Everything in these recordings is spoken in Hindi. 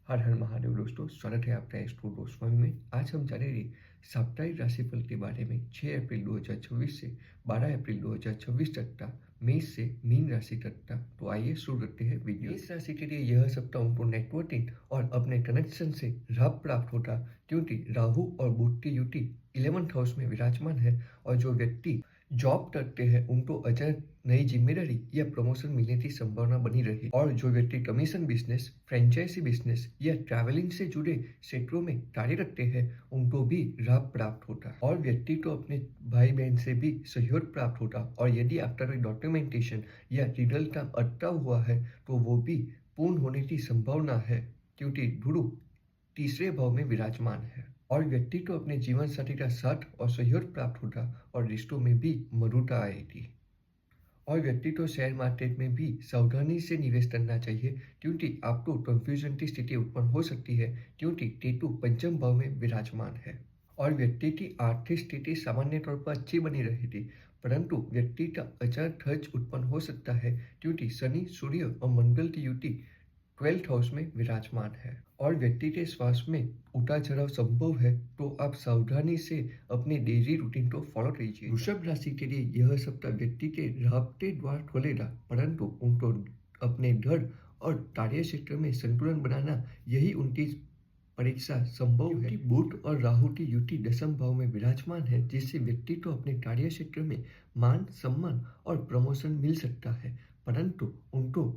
हर हर महादेव दोस्तों, स्वागत है आपका एस्ट्रो गोस्वामी में। आज हम जानेंगे साप्ताहिक राशिफल के बारे में 6 अप्रैल 2026 से 12 अप्रैल 2026 तक का मेष से मीन राशि तक का। तो आइए शुरू करते हैं वीडियो। मेष राशि के लिए यह सप्ताह उनको नेटवर्किंग और अपने कनेक्शन से लाभ प्राप्त होता, क्योंकि राहु और बुध की युति 11th हाउस में विराजमान है। और जो व्यक्ति जॉब करते हैं उनको अचानक नई जिम्मेदारी या प्रमोशन मिलने की संभावना बनी रही। और जो व्यक्ति कमीशन बिजनेस, फ्रेंचाइजी बिजनेस या ट्रैवलिंग से जुड़े क्षेत्रों में कार्य करते हैं उनको भी लाभ प्राप्त होता। और व्यक्ति को अपने भाई बहन से भी सहयोग प्राप्त होता। और यदि आपका कोई डॉक्यूमेंटेशन या लीगल काम अटका हुआ है तो वो भी पूर्ण होने की संभावना है, क्योंकि गुरु तीसरे भाव में विराजमान है। और व्यक्ति को अपने जीवन साथी का साथ और सहयोग प्राप्त होता और रिश्तों में भी मधुरता आएगी। और व्यक्ति को शेयर मार्केट में भी सावधानी से निवेश करना चाहिए, क्योंकि आपको कंफ्यूजन की स्थिति उत्पन्न हो सकती है, क्योंकि केतु पंचम भाव में विराजमान है। और व्यक्ति की आर्थिक स्थिति सामान्य तौर पर अच्छी बनी रहेगी, परंतु व्यक्ति का अचानक खर्च उत्पन्न हो सकता है, क्योंकि शनि, सूर्य और मंगल की युति 12th हाउस में विराजमान है। और व्यक्ति के स्वास्थ्य में उतार चढ़ाव संभव है, तो आप सावधानी से अपने डेली रूटीन को फॉलो कीजिए। वृषभ राशि के लिए यह सप्ताह व्यक्ति के लाभ के द्वार खोलेगा, परंतु उनको अपने घर और कार्य क्षेत्र में संतुलन बनाना यही उनकी परीक्षा संभव है। बुध और राहु की युति 10th भाव में विराजमान है, जिससे व्यक्ति को अपने कार्य क्षेत्र में मान, सम्मान और प्रमोशन मिल सकता है, परंतु उनको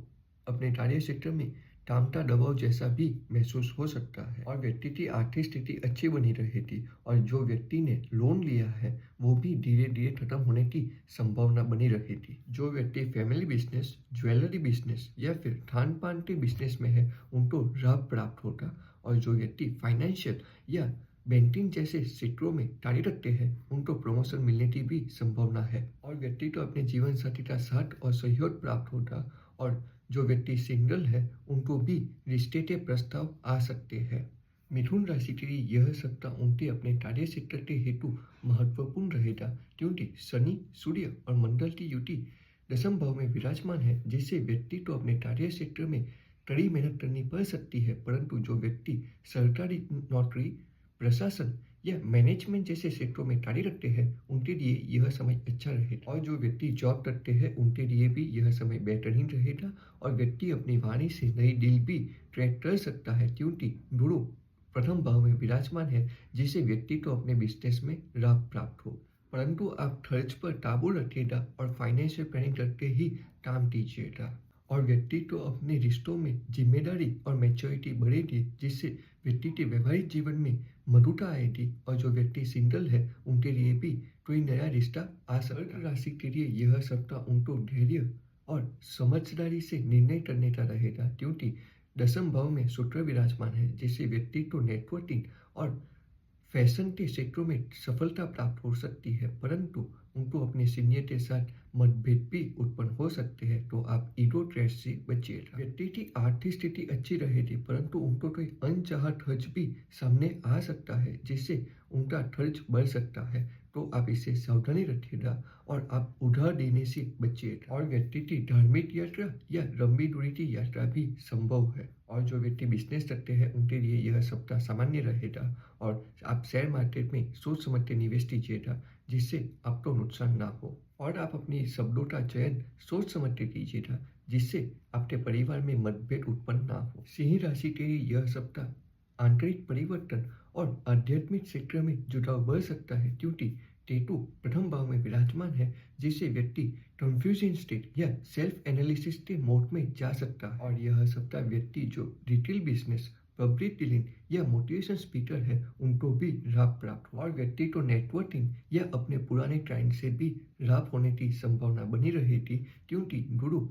अपने कार्य क्षेत्र में काम का दबाव जैसा भी महसूस हो सकता है। और व्यक्ति की आर्थिक स्थिति अच्छी बनी रहेगी। और जो व्यक्ति ने लोन लिया है वो भी धीरे धीरे खत्म होने की संभावना बनी रहेगी। जो व्यक्ति फैमिली बिजनेस, ज्वेलरी बिजनेस या फिर खान पान के बिजनेस में है उनको लाभ प्राप्त होगा। और जो व्यक्ति फाइनेंशियल या बैंकिंग जैसे क्षेत्रों में कार्य करते हैं उनको प्रमोशन मिलने की भी संभावना है। और व्यक्ति को अपने जीवन साथी का साथ और सहयोग प्राप्त होगा। और जो व्यक्ति सिंगल है उनको भी रिश्ते के प्रस्ताव आ सकते हैं। मिथुन राशि के लिए यह सप्ताह उनके अपने कार्य क्षेत्र के हेतु महत्वपूर्ण रहेगा, क्योंकि शनि, सूर्य और मंगल की युति 10th भाव में विराजमान है, जिससे व्यक्ति को अपने कार्य क्षेत्र में कड़ी मेहनत करनी पड़ सकती है। परंतु जो व्यक्ति सरकारी नौकरी, प्रशासन या मैनेजमेंट जैसे क्षेत्रों में कार्य करते हैं उनके लिए यह समय अच्छा रहेगा। और जो व्यक्ति जॉब करते हैं उनके लिए भी यह समय बेहतरीन रहेगा। और व्यक्ति अपनी वाणी से नई डील भी ट्रैक कर सकता है, क्योंकि गुरु प्रथम भाव में विराजमान है, जिससे व्यक्ति को अपने बिजनेस में लाभ प्राप्त हो। परंतु आप खर्च पर काबू रखिएगा और फाइनेंशियल प्लानिंग करके ही काम कीजिएगा। और व्यक्ति को अपने रिश्तों में जिम्मेदारी और मैच्योरिटी बढ़ेगी, जिससे व्यक्ति के वैवाहिक जीवन में मधुरता आएगी। और जो व्यक्ति सिंगल है उनके लिए भी कोई नया रिश्ता आ सकता है। राशि के लिए यह सप्ताह उनको धैर्य और समझदारी से निर्णय करने का रहेगा, क्योंकि 10th भाव में शुक्र विराजमान है, जिससे व्यक्ति को नेटवर्किंग और फैशन के क्षेत्रों में सफलता प्राप्त हो सकती है। परंतु उनको अपने सीनियर के साथ मतभेद भी उत्पन्न हो सकते हैं, तो आप ईगो ट्रेड से बचिएगा। व्यक्ति की आर्थिक स्थिति अच्छी रहेगी, परंतु उनको कोई अनचाहा खर्च भी सामने आ सकता है, जिससे उनका खर्च बढ़ सकता है, तो आप इससे सावधानी रखिएगा और आप उधार देने से बचिएगा। और व्यक्ति की धार्मिक यात्रा या लंबी दूरी की यात्रा भी संभव है। और जो व्यक्ति बिजनेस करते हैं उनके लिए यह सप्ताह सामान्य रहेगा। और आप शेयर मार्केट में सोच समझ के निवेश कीजिएगा, जिससे आपको नुकसान ना हो। और आप अपनी शब्दों का चयन सोच समझ के कीजिएगा, जिससे आपके परिवार में मतभेद उत्पन्न ना हो। सिंह राशि के लिए यह सप्ताह आंतरिक परिवर्तन और आध्यात्मिक क्षेत्र में जुड़ाव बढ़ सकता है, क्योंकि केतु प्रथम भाव में विराजमान है, जिससे व्यक्ति कंफ्यूजन स्टेट या सेल्फ एनालिसिस के मोड में जा सकता है। और यह सप्ताह व्यक्ति जो रिटेल बिजनेस, पब्लिक डीलिंग या मोटिवेशन स्पीकर है उनको भी लाभ प्राप्त हो। और व्यक्ति को नेटवर्किंग या अपने पुराने क्लाइंट से भी लाभ होने की संभावना बनी रहेगी, क्योंकि गुरु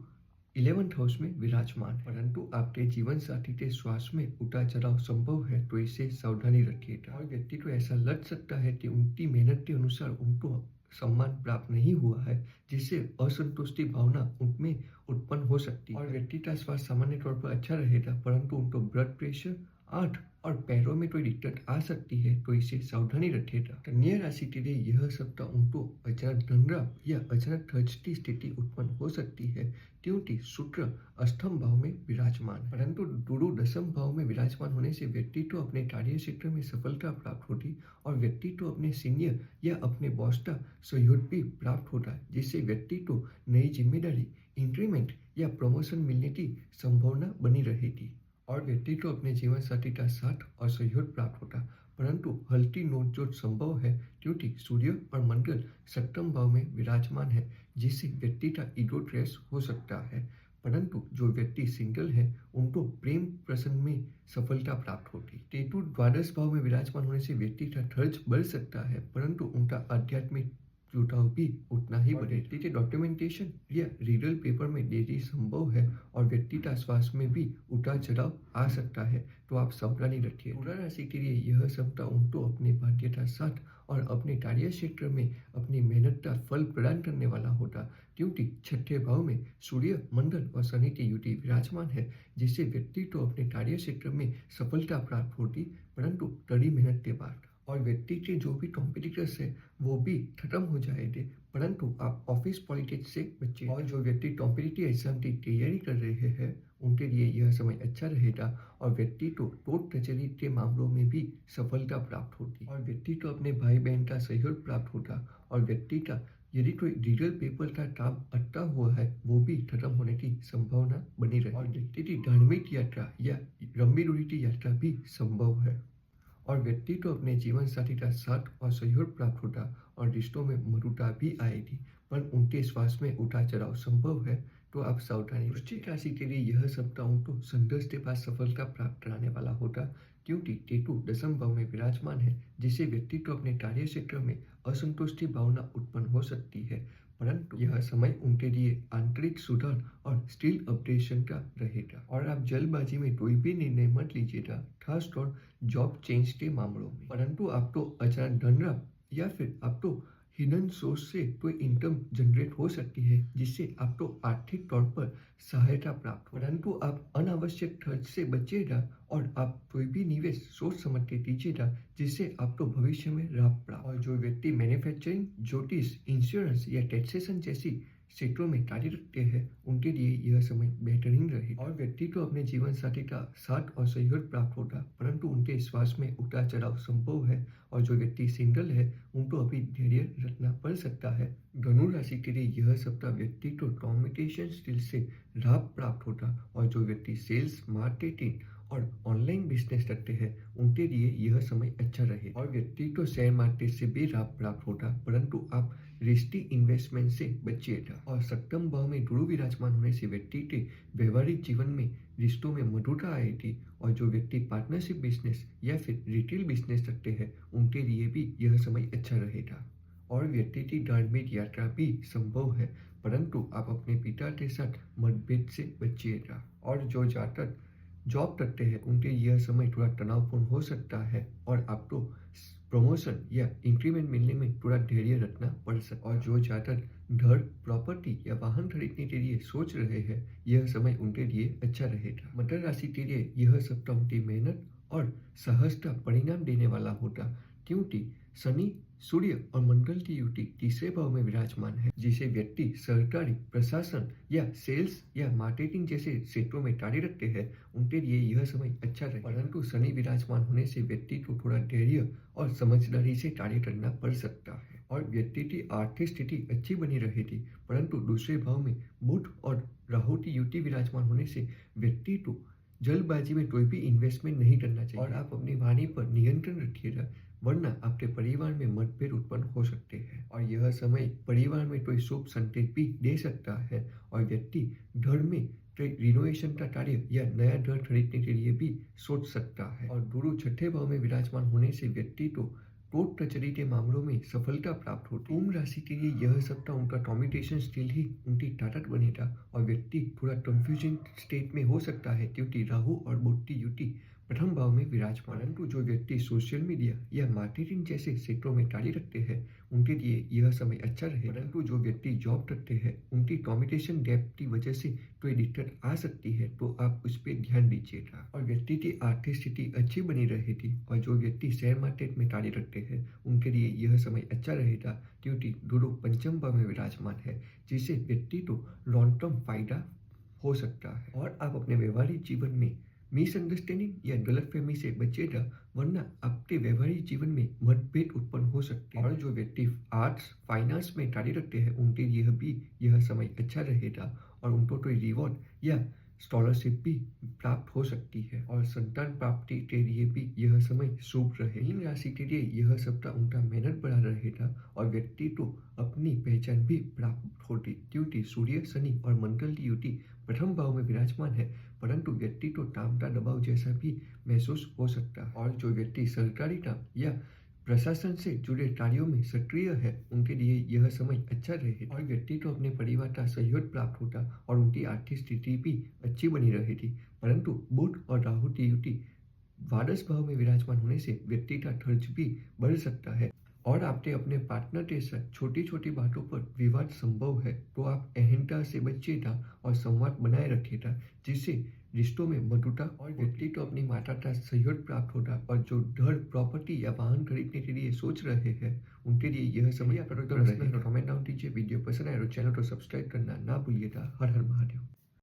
11th हाउस में विराजमान। परंतु आपके जीवन साथी के स्वास्थ्य में उतार चढ़ाव संभव है, तो इससे सावधानी रखिएगा। और व्यक्ति को ऐसा लग सकता है कि उनकी मेहनत के अनुसार उनको सम्मान प्राप्त नहीं हुआ है, जिससे असंतुष्टि भावना उनमें उत्पन्न हो सकती है। और व्यक्ति का स्वास्थ्य सामान्य तौर पर अच्छा रहेगा, परंतु उनको ब्लड प्रेशर, आंख और पैरों में कोई दिक्कत आ सकती है तो इससे सावधानी रखिएगा। कन्या राशि के लिए यह सप्ताह उनको अचानक धन या अचानक खर्च की स्थिति उत्पन्न हो सकती है क्योंकि शुक्र अष्टम भाव में विराजमान है। परंतु गुरु दशम भाव में विराजमान होने से व्यक्ति को अपने कार्य क्षेत्र में सफलता प्राप्त होती और व्यक्ति को अपने सीनियर या अपने बॉस का सहयोग भी प्राप्त होता, जिससे व्यक्ति को नई जिम्मेदारी, इंक्रीमेंट या प्रमोशन मिलने की संभावना बनी रहेगी और व्यक्ति को अपने जीवन साथी का साथ और सहयोग प्राप्त होता। परंतु हल्की नोकझोंक संभव है क्योंकि सूर्य और मंगल सप्तम भाव में विराजमान है, जिससे व्यक्ति का ईगो क्लैश हो सकता है। परंतु जो व्यक्ति सिंगल है उनको प्रेम प्रसंग में सफलता प्राप्त होती। केतु द्वादश भाव में विराजमान होने से व्यक्ति का खर्च बढ़ सकता है, परंतु उनका आध्यात्मिक जुटाव भी उतना ही बढ़ेगा। के डॉक्यूमेंटेशन या रीडल पेपर में देरी संभव है और व्यक्ति का स्वास्थ्य में भी उतार चढ़ाव आ सकता है, तो आप सावधानी रखिए। तुला राशि के लिए यह सप्ताह उनको अपने भाग्य का साथ और अपने कार्य क्षेत्र में अपनी मेहनत का फल प्रदान करने वाला होता, क्योंकि छठे भाव में सूर्य, मंगल और शनि की युति विराजमान है, जिससे व्यक्ति को अपने कार्य क्षेत्र में सफलता प्राप्त होती, परंतु कड़ी मेहनत के बाद। और व्यक्ति के जो भी कॉम्पिटिटर्स है वो भी खत्म हो जाएंगे, परंतु आप ऑफिस पॉलिटिक्स से बचिए। और जो व्यक्ति कॉम्पिटिटिव एग्जाम की तैयारी कर रहे हैं उनके लिए यह समय अच्छा रहेगा और व्यक्ति को कोर्ट कचहरी के मामलों में भी सफलता प्राप्त होगी और व्यक्ति को अपने भाई बहन का सहयोग प्राप्त होगा और व्यक्ति का यदि कोई लीगल पेपर का काम अटका हुआ है वो भी खत्म होने की संभावना बनी रहे और व्यक्ति की धार्मिक यात्रा या लंबी दूरी की यात्रा भी संभव है और व्यक्ति को अपने जीवन साथी का साथ और सहयोग प्राप्त होता और रिश्तों में मधुरता भी आएगी, पर उनके स्वास्थ्य में उतार चढ़ाव संभव है, तो आप सावधानी। वृश्चिक राशि के लिए यह सप्ताह उनको संघर्ष के बाद सफलता प्राप्त कराने वाला होता, क्योंकि केतु दशम भाव में विराजमान है, जिससे व्यक्ति को अपने कार्य क्षेत्र में असंतोष की भावना उत्पन्न हो सकती है, परंतु यह समय उनके लिए आंतरिक सुधार और स्किल अपडेशन का रहेगा और आप जल्दबाजी में कोई भी निर्णय मत लीजिएगा, खासतौर जॉब चेंज के मामलों में। परंतु आपको अचानक धन या फिर आपको हिडन सोर्स से कोई इनकम जनरेट हो सकती है, जिससे आपको आर्थिक तौर पर सहायता प्राप्त हो, परंतु आप अनावश्यक खर्च से बचिएगा और आप कोई भी निवेश सोच समझ के कीजिएगा, जिससे आपको भविष्य में लाभ प्राप्त। और जो व्यक्ति मैन्युफैक्चरिंग, ज्योतिष, इंश्योरेंस या टैक्सेशन जैसी क्षेत्रों में कार्य रखते हैं उनके लिए यह समय बेहतरीन रहेगा और व्यक्ति को अपने जीवन साथी का साथ और सहयोग प्राप्त होगा, परंतु उनके स्वास्थ्य में उतार चढ़ाव संभव है और जो व्यक्ति सिंगल है उनको अभी धैर्य रखना पड़ सकता है। धनु राशि के लिए यह सप्ताह व्यक्ति को कम्युनिकेशन स्किल से लाभ प्राप्त होता और जो व्यक्ति सेल्स, मार्केटिंग और ऑनलाइन बिजनेस करते हैं उनके लिए यह समय अच्छा रहे और व्यक्ति को शेयर मार्केट से भी लाभ प्राप्त होता, परंतु आप रिस्की इन्वेस्टमेंट से बचिएगा। और सप्तम भाव में गुरु विराजमान होने से व्यक्ति के व्यवहारिक जीवन में रिश्तों में मधुरता आएगी और जो व्यक्ति पार्टनरशिप बिजनेस या फिर रिटेल बिजनेस करते हैं उनके लिए भी यह समय अच्छा रहेगा और व्यक्ति की धार्मिक यात्रा भी संभव है, परंतु आप अपने पिता के साथ मतभेद से बचिएगा। और जो जातक जॉब करते हैं उनके यह समय थोड़ा तनावपूर्ण हो सकता है और आपको प्रमोशन या इंक्रीमेंट मिलने में थोड़ा धैर्य रखना पड़ सकता है और जो जातक घर, प्रॉपर्टी या वाहन खरीदने के लिए सोच रहे हैं यह समय उनके लिए अच्छा रहेगा। मकर राशि के लिए यह सप्ताह उनकी मेहनत और साहस का परिणाम देने वाला होगा, क्योंकि शनि, सूर्य और मंगल की युति तीसरे भाव में विराजमान है, जिसे व्यक्ति सरकारी, प्रशासन या सेल्स या मार्केटिंग जैसे क्षेत्रों में कार्य रखते हैं उनके लिए यह समय अच्छा रहे, परंतु शनि विराजमान होने से व्यक्ति को थोड़ा धैर्य और समझदारी से कार्य करना पड़ सकता है और व्यक्ति की आर्थिक स्थिति अच्छी बनी रहेगी, परंतु दूसरे भाव में बुध और राहु की युति विराजमान होने से व्यक्ति को जल्दबाजी में कोई भी इन्वेस्टमेंट नहीं करना चाहिए और आप अपनी वाणी पर नियंत्रण रखिएगा, वरना आपके परिवार में मतभेद उत्पन्न हो सकते हैं और यह समय परिवार में कोई शुभ संकेत भी दे सकता है और व्यक्ति घर में रिनोवेशन का कार्य या नया घर खरीदने के लिए भी सोच सकता है और गुरु छठे भाव में विराजमान होने से व्यक्ति को कोर्ट कचहरी के मामलों में सफलता प्राप्त होती है। कुंभ राशि के लिए यह सप्ताह उनका कम्युनिकेशन स्किल ही उनकी ताकत बनेगा और व्यक्ति थोड़ा कंफ्यूजन स्टेट में हो सकता है, क्योंकि राहु और बुध की युति प्रथम भाव में विराजमान। परंतु जो व्यक्ति सोशल मीडिया या मार्केटिंग जैसे क्षेत्रों में कार्य रखते हैं उनके लिए यह समय अच्छा रहेगा। परंतु जो व्यक्ति जॉब करते हैं उनकी कम्युनिकेशन डेप्थ की वजह से कोई दिक्कत आ सकती है, तो आप उस पर ध्यान दीजिएगा। और व्यक्ति की आर्थिक स्थिति अच्छी बनी रहेगी। और जो व्यक्ति शेयर मार्केट में कार्य रखते हैं उनके लिए यह समय अच्छा रहेगा, क्योंकि गुरु पंचम भाव में विराजमान है, जिससे व्यक्ति को लॉन्ग टर्म फायदा हो सकता है। और आप अपने व्यवहारिक जीवन में मिसअंडरस्टैंडिंग या गलतफहमी से बचेगा, वरना आपके व्यवहारिक जीवन में मतभेद उत्पन्न हो सकते हैं। और जो व्यक्ति आर्ट्स फाइनेंस में कार्य रखते हैं उनके लिए भी यह समय अच्छा रहेगा और उनको कोई रिवॉर्ड या स्कॉलरशिप भी प्राप्त हो सकती है। और संतान प्राप्ति के लिए भी यह समय शुभ रहे। मीन राशि के लिए यह सप्ताह उनका मेहनत बढ़ा रहेगा और व्यक्ति को अपनी पहचान भी प्राप्त होगी, क्योंकि सूर्य शनि और मंगल की युति प्रथम भाव में विराजमान है। परंतु व्यक्ति को काम का दबाव जैसा भी महसूस हो सकता है। और जो व्यक्ति सरकारी काम या प्रशासन से जुड़े कार्यों में सक्रिय है उनके लिए यह समय अच्छा रहेगा। और व्यक्ति को अपने परिवार का सहयोग प्राप्त होगा और उनकी आर्थिक स्थिति भी अच्छी बनी रहेगी। परंतु बुध और राहु की युति द्वादश भाव में विराजमान होने से व्यक्ति का खर्च भी बढ़ सकता है। और आपके अपने पार्टनर के साथ छोटी छोटी बातों पर विवाद संभव है, तो आप अहंता से बचिएगा और संवाद बनाए रखिएगा, जिससे रिश्तों में मधुरता। और व्यक्ति को अपनी माता का सहयोग प्राप्त होगा। और जो घर प्रॉपर्टी या वाहन खरीदने के लिए सोच रहे हैं उनके लिए यह समय कमेंट डाउन कीजिए। वीडियो पसंद आए तो चैनल को सब्सक्राइब करना ना भूलिएगा। हर हर महादेव।